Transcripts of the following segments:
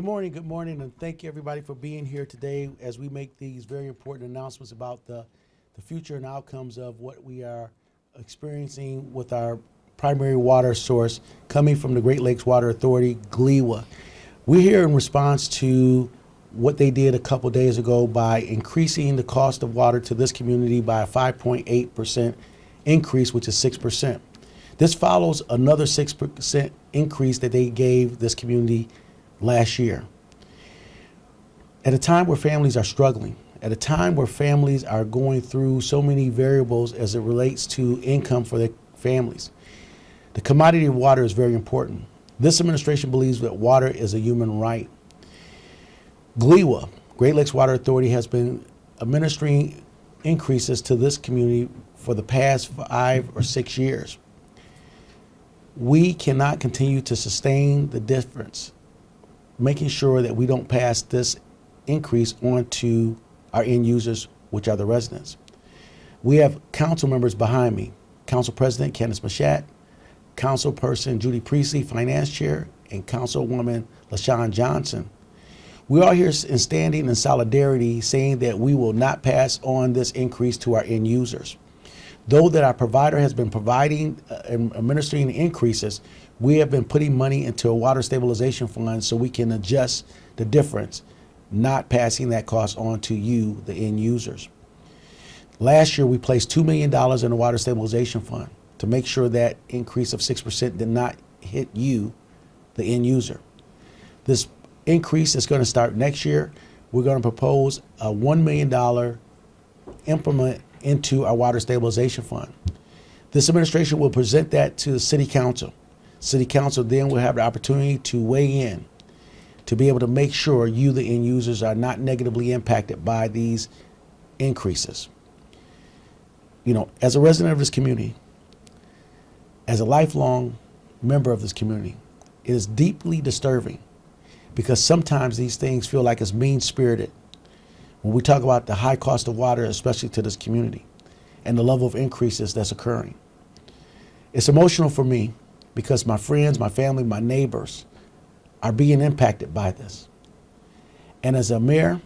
Good morning, and thank you everybody for being here today as we make these very important announcements about the future and outcomes of what we are experiencing with our primary water source coming from the Great Lakes Water Authority, GLEWA. We're here in response to what they did a couple days ago by increasing the cost of water to this community by a 5.8% increase, which is 6%. This follows another 6% increase that they gave this community last year. At a time where families are struggling, at a time where families are going through so many variables as it relates to income for their families, the commodity of water is very important. This administration believes that water is a human right. GLEWA, Great Lakes Water Authority, has been administering increases to this community for the past 5 or 6 years. We cannot continue to sustain the difference, making sure that we don't pass this increase on to our end users, which are the residents. We have council members behind me: Council President Candace Machat, Councilperson Judy Priestley, Finance Chair, and Councilwoman LaShawn Johnson. We are here in standing in solidarity, saying that we will not pass on this increase to our end users. Though that our provider has been providing and administering increases, we have been putting money into a water stabilization fund so we can adjust the difference, not passing that cost on to you, the end users. Last year, we placed $2 million in the water stabilization fund to make sure that increase of 6% did not hit you, the end user. This increase is going to start next year. We're going to propose a $1 million implement into our water stabilization fund. This administration will present that to the City Council. City Council then will have the opportunity to weigh in to be able to make sure you, the end users, are not negatively impacted by these increases. You know, as a resident of this community, as a lifelong member of this community, it is deeply disturbing because sometimes these things feel like it's mean-spirited when we talk about the high cost of water, especially to this community, and the level of increases that's occurring. It's emotional for me because my friends, my family, my neighbors are being impacted by this. And as a mayor,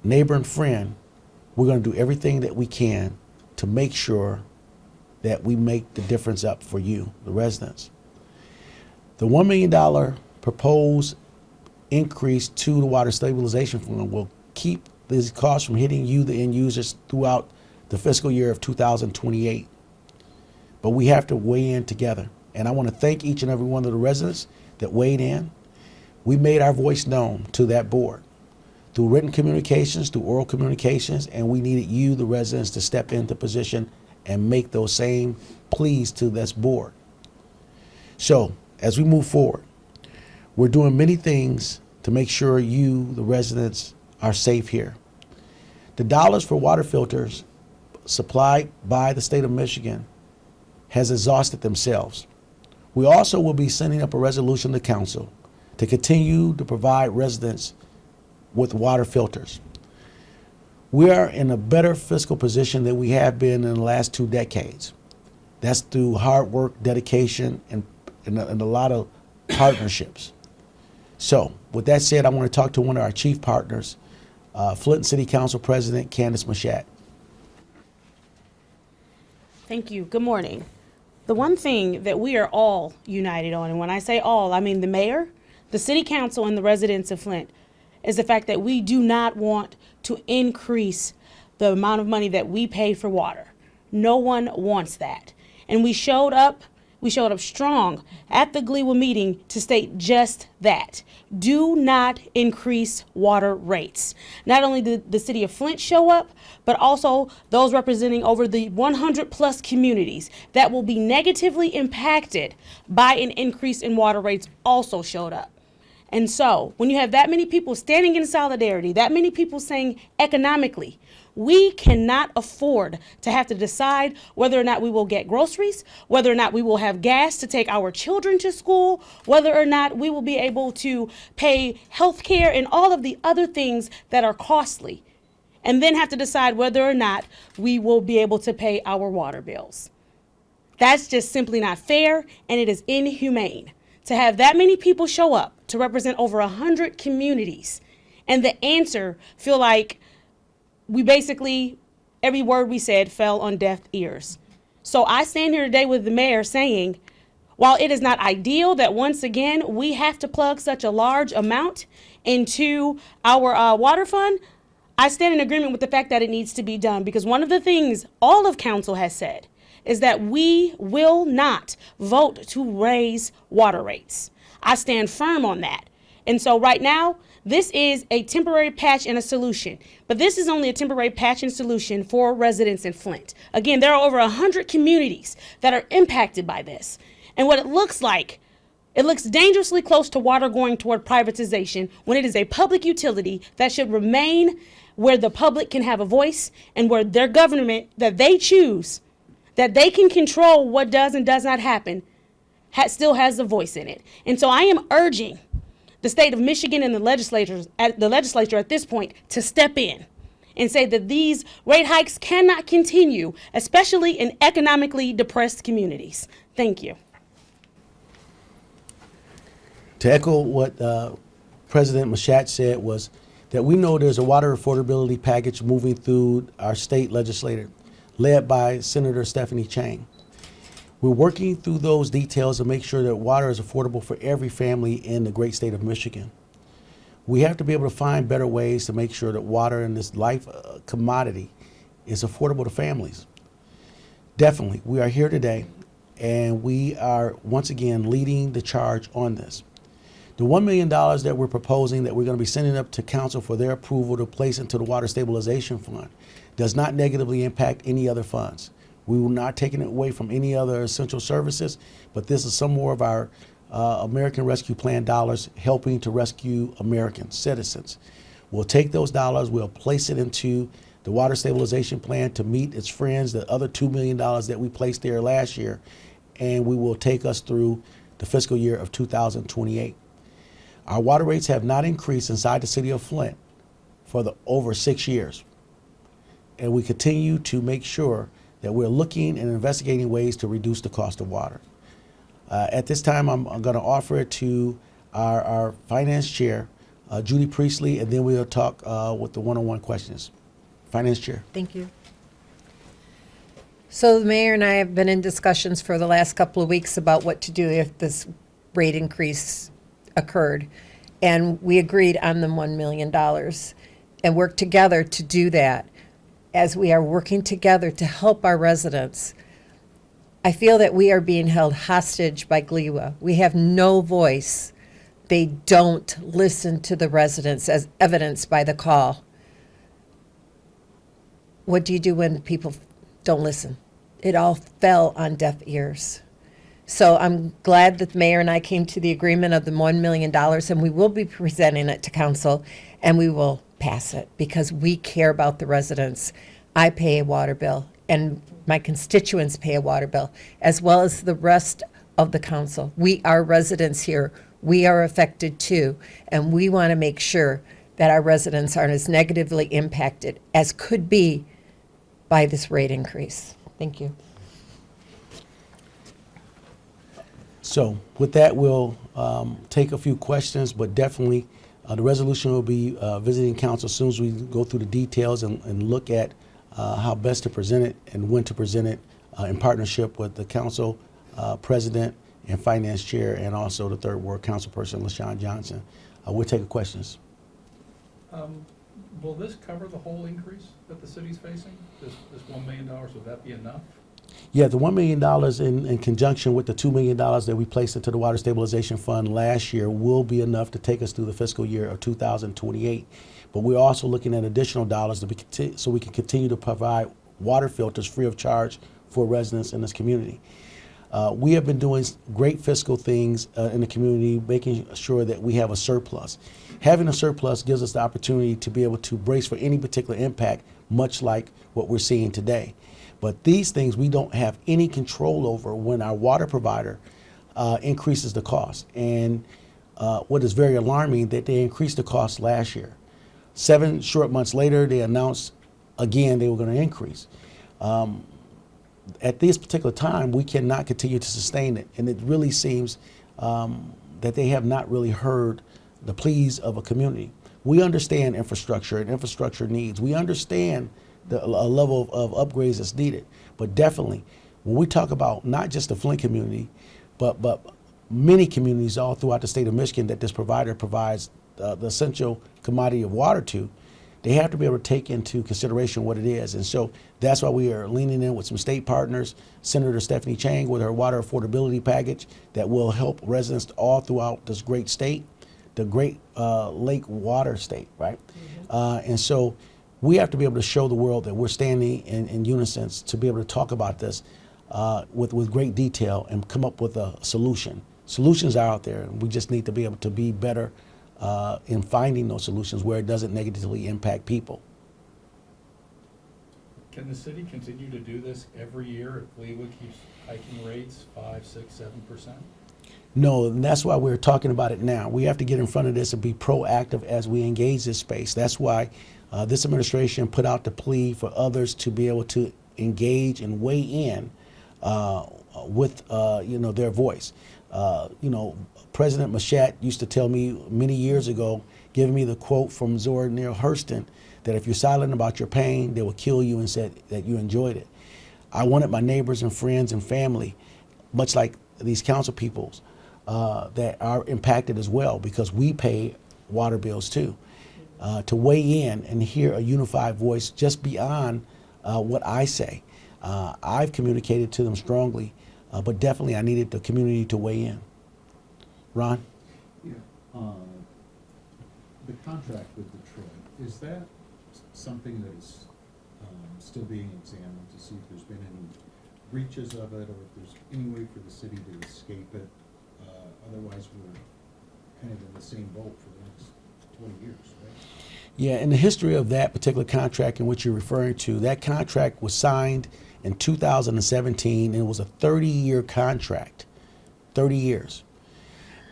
neighbor, and friend, we're going to do everything that we can to make sure that we make the difference up for you, the residents. The $1 million proposed increase to the water stabilization fund will keep these costs from hitting you, the end users, throughout the fiscal year of 2028. But we have to weigh in together. And I want to thank each and every one of the residents that weighed in. We made our voice known to that board through written communications, through oral communications, and we needed you, the residents, to step into position and make those same pleas to this board. So as we move forward, we're doing many things to make sure you, the residents, are safe here. The dollars for water filters supplied by the state of Michigan has exhausted themselves. We also will be sending up a resolution to council to continue to provide residents with water filters. We are in a better fiscal position than we have been in the last 2 decades. That's through hard work, dedication, and a lot of partnerships. So with that said, I want to talk to one of our chief partners, Flint City Council President Candace Machat. Thank you. Good morning. The one thing that we are all united on, and when I say all, I mean the mayor, the city council, and the residents of Flint, is the fact that we do not want to increase the amount of money that we pay for water. No one wants that. And we showed up strong at the GLEWA meeting to state just that. Do not increase water rates. Not only did the city of Flint show up, but also those representing over the 100 plus communities that will be negatively impacted by an increase in water rates also showed up. And so when you have that many people standing in solidarity, that many people saying economically, we cannot afford to have to decide whether or not we will get groceries, whether or not we will have gas to take our children to school, whether or not we will be able to pay health care and all of the other things that are costly, and then have to decide whether or not we will be able to pay our water bills. That's just simply not fair, and it is inhumane to have that many people show up to represent over 100 communities, and the answer feel like we basically, every word we said fell on deaf ears. So I stand here today with the mayor saying, while it is not ideal that once again we have to plug such a large amount into our water fund, I stand in agreement with the fact that it needs to be done, because one of the things all of council has said is that we will not vote to raise water rates. I stand firm on that. And so right now, this is a temporary patch and a solution, but this is only a temporary patch and solution for residents in Flint. Again, there are over 100 communities that are impacted by this. And what it looks like, it looks dangerously close to water going toward privatization when it is a public utility that should remain where the public can have a voice and where their government that they choose, that they can control what does and does not happen, still has a voice in it. And so I am urging the state of Michigan and the legislature at this point to step in and say that these rate hikes cannot continue, especially in economically depressed communities. Thank you. To echo what President Mashat said was that we know there's a water affordability package moving through our state legislature, led by Senator Stephanie Chang. We're working through those details to make sure that water is affordable for every family in the great state of Michigan. We have to be able to find better ways to make sure that water in this life commodity is affordable to families. Definitely, we are here today, and we are once again leading the charge on this. The $1 million that we're proposing that we're going to be sending up to council for their approval to place into the Water Stabilization Fund does not negatively impact any other funds. We will not take it away from any other essential services, but this is some more of our American Rescue Plan dollars helping to rescue American citizens. We'll take those dollars, we'll place it into the Water Stabilization Plan to meet its friends, the other $2 million that we placed there last year, and we will take us through the fiscal year of 2028. Our water rates have not increased inside the city of Flint for over 6 years. And we continue to make sure that we're looking and investigating ways to reduce the cost of water. At this time, I'm going to offer it to our finance chair, Judy Priestley, and then we'll talk with the one-on-one questions. Finance chair. Thank you. So the mayor and I have been in discussions for the last couple of weeks about what to do if this rate increase occurred. And we agreed on the $1 million and worked together to do that. As we are working together to help our residents, I feel that we are being held hostage by GLEWA. We have no voice. They don't listen to the residents, as evidenced by the call. What do you do when people don't listen? It all fell on deaf ears. So I'm glad that the mayor and I came to the agreement of the $1 million, and we will be presenting it to council, and we will pass it because we care about the residents. I pay a water bill, and my constituents pay a water bill, as well as the rest of the council. We are residents here. We are affected too, and we want to make sure that our residents aren't as negatively impacted as could be by this rate increase. Thank you. So with that, we'll take a few questions, but definitely the resolution will be visiting council as soon as we go through the details and look at how best to present it and when to present it in partnership with the council president and finance chair and also the third ward council person, LaShawn Johnson. We'll take questions. Will this cover the whole increase that the city's facing? This $1 million, would that be enough? Yeah, the $1 million in conjunction with the $2 million that we placed into the Water Stabilization Fund last year will be enough to take us through the fiscal year of 2028. But we're also looking at additional dollars so we can continue to provide water filters free of charge for residents in this community. We have been doing great fiscal things in the community, making sure that we have a surplus. Having a surplus gives us the opportunity to be able to brace for any particular impact, much like what we're seeing today. But these things we don't have any control over when our water provider increases the cost. And what is very alarming, that they increased the cost last year. 7 short months later, they announced again they were going to increase. At this particular time, we cannot continue to sustain it. And it really seems that they have not really heard the pleas of a community. We understand infrastructure and infrastructure needs. We understand the a level of upgrades that's needed. But definitely, when we talk about not just the Flint community, but many communities all throughout the state of Michigan that this provider provides the essential commodity of water to, they have to be able to take into consideration what it is. And so that's why we are leaning in with some state partners, Senator Stephanie Chang with her water affordability package that will help residents all throughout this great state, the great lake water state, right? And so we have to be able to show the world that we're standing in unison to be able to talk about this with great detail and come up with a solution. Solutions are out there, and we just need to be able to be better in finding those solutions where it doesn't negatively impact people. Can the city continue to do this every year if Gleewood keeps hiking rates 5, 6, 7%? No, and that's why we're talking about it now. We have to get in front of this and be proactive as we engage this space. That's why this administration put out the plea for others to be able to engage and weigh in with their voice. President Mashat used to tell me many years ago, giving me the quote from Zora Neale Hurston, that if you're silent about your pain, they will kill you, and said that you enjoyed it. I wanted my neighbors and friends and family, much like these council peoples, that are impacted as well, because we pay water bills too, to weigh in and hear a unified voice just beyond what I say. I've communicated to them strongly, but definitely I needed the community to weigh in. Ron? Yeah, the contract with Detroit, is that something that is still being examined to see if there's been any breaches of it, or if there's any way for the city to escape it? Otherwise, we're kind of in the same boat for the next 20 years, right? Yeah, in the history of that particular contract in which you're referring to, that contract was signed in 2017, and it was a 30-year contract, 30 years.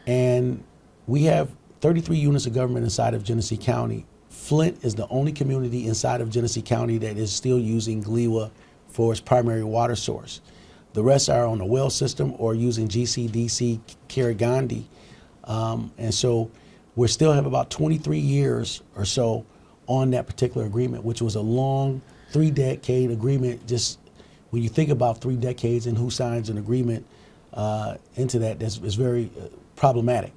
And we have 33 units of government inside of Genesee County. Flint is the only community inside of Genesee County that is still using GLEWA for its primary water source. The rest are on a well system or using GCDC Karagandhi. And so we still have about 23 years or so on that particular agreement, which was a long 3-decade agreement. Just when you think about 3 decades and who signs an agreement into that, is very problematic,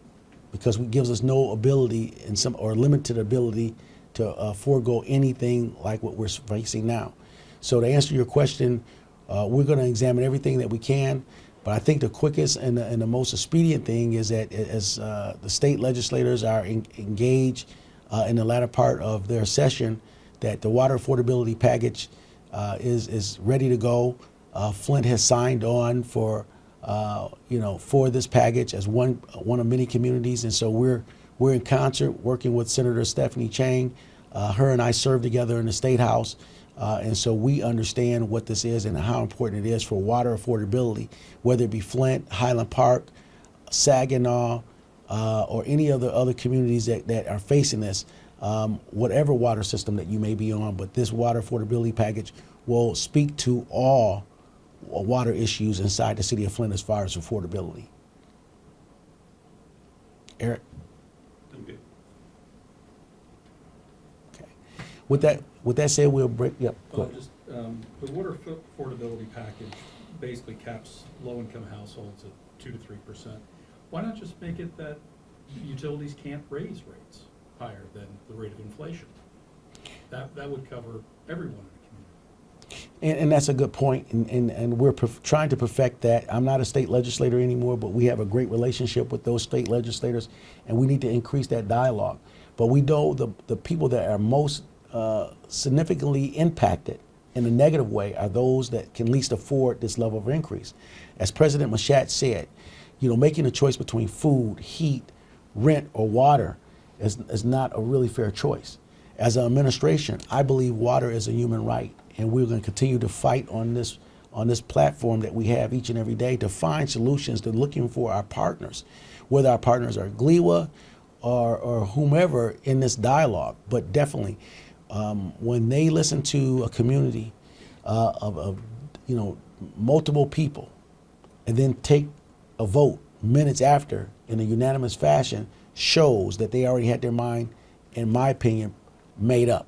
because it gives us no ability or limited ability to forego anything like what we're facing now. So to answer your question, we're going to examine everything that we can, but I think the quickest and the most expedient thing is that as the state legislators are engaged in the latter part of their session, that the water affordability package is ready to go. Flint has signed on for this package as one of many communities, and so we're in concert working with Senator Stephanie Chang. Her and I served together in the State House, and so we understand what this is and how important it is for water affordability, whether it be Flint, Highland Park, Saginaw, or any of the other communities that are facing this, whatever water system that you may be on. But this water affordability package will speak to all water issues inside the city of Flint as far as affordability. Eric? I'm good. Okay. With that said, we'll break. Yep. Go ahead. Just the water affordability package basically caps low-income households at 2 to 3%. Why not just make it that utilities can't raise rates higher than the rate of inflation? That would cover everyone in the community. And that's a good point, and we're trying to perfect that. I'm not a state legislator anymore, but we have a great relationship with those state legislators, and we need to increase that dialogue. But we know the people that are most significantly impacted in a negative way are those that can least afford this level of increase. As President Mashat said, making a choice between food, heat, rent, or water is not a really fair choice. As an administration, I believe water is a human right, and we're going to continue to fight on this platform that we have each and every day to find solutions, to looking for our partners, whether our partners are GLEWA or whomever in this dialogue. But definitely, when they listen to a community of multiple people, and then take a vote minutes after in a unanimous fashion shows that they already had their mind, in my opinion, made up.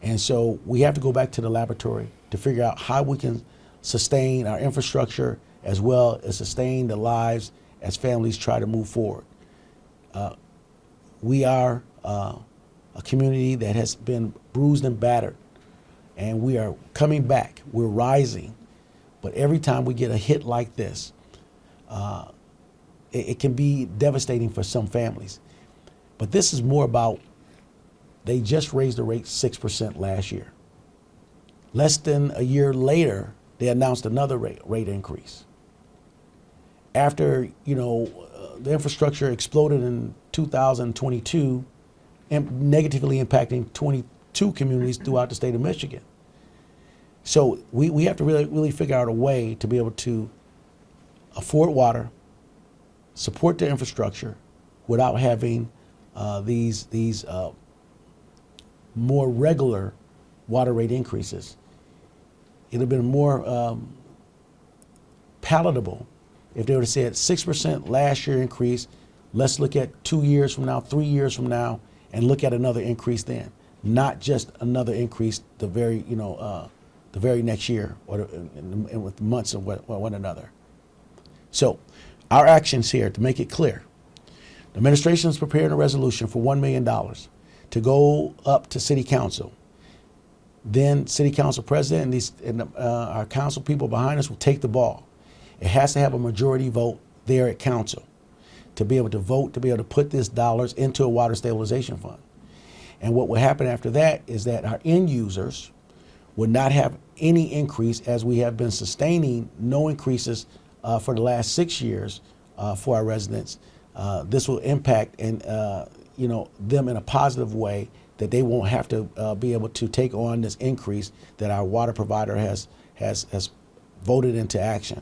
And so we have to go back to the laboratory to figure out how we can sustain our infrastructure as well as sustain the lives as families try to move forward. We are a community that has been bruised and battered, and we are coming back. We're rising. But every time we get a hit like this, it can be devastating for some families. But this is more about, they just raised the rate 6% last year. Less than a year later, they announced another rate increase. After, the infrastructure exploded in 2022, and negatively impacting 22 communities throughout the state of Michigan. So we have to really figure out a way to be able to afford water, support the infrastructure without having these more regular water rate increases. It would have been more palatable if they would have said 6% last year increase. Let's look at 2 years from now, 3 years from now, and look at another increase then, not just another increase the very next year or and with months of one another. So, our actions here to make it clear: the administration is preparing a resolution for $1 million to go up to City Council. Then City Council President and our council people behind us will take the ball. It has to have a majority vote there at council to be able to vote, to be able to put this dollars into a water stabilization fund. And what will happen after that is that our end users would not have any increase, as we have been sustaining no increases for the last 6 years for our residents. This will impact them in a positive way, that they won't have to be able to take on this increase that our water provider has voted into action.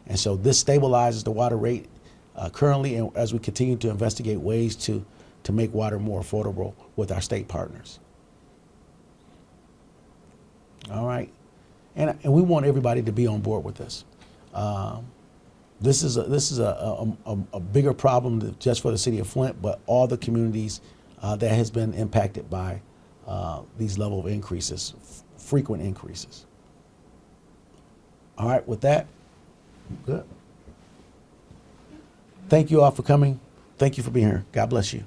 And so this stabilizes the water rate currently, and as we continue to investigate ways to make water more affordable with our state partners. All right, and we want everybody to be on board with this. This is a bigger problem just for the city of Flint, but all the communities that has been impacted by these level of increases, frequent increases. All right, with that, good. Thank you all for coming. Thank you for being here. God bless you.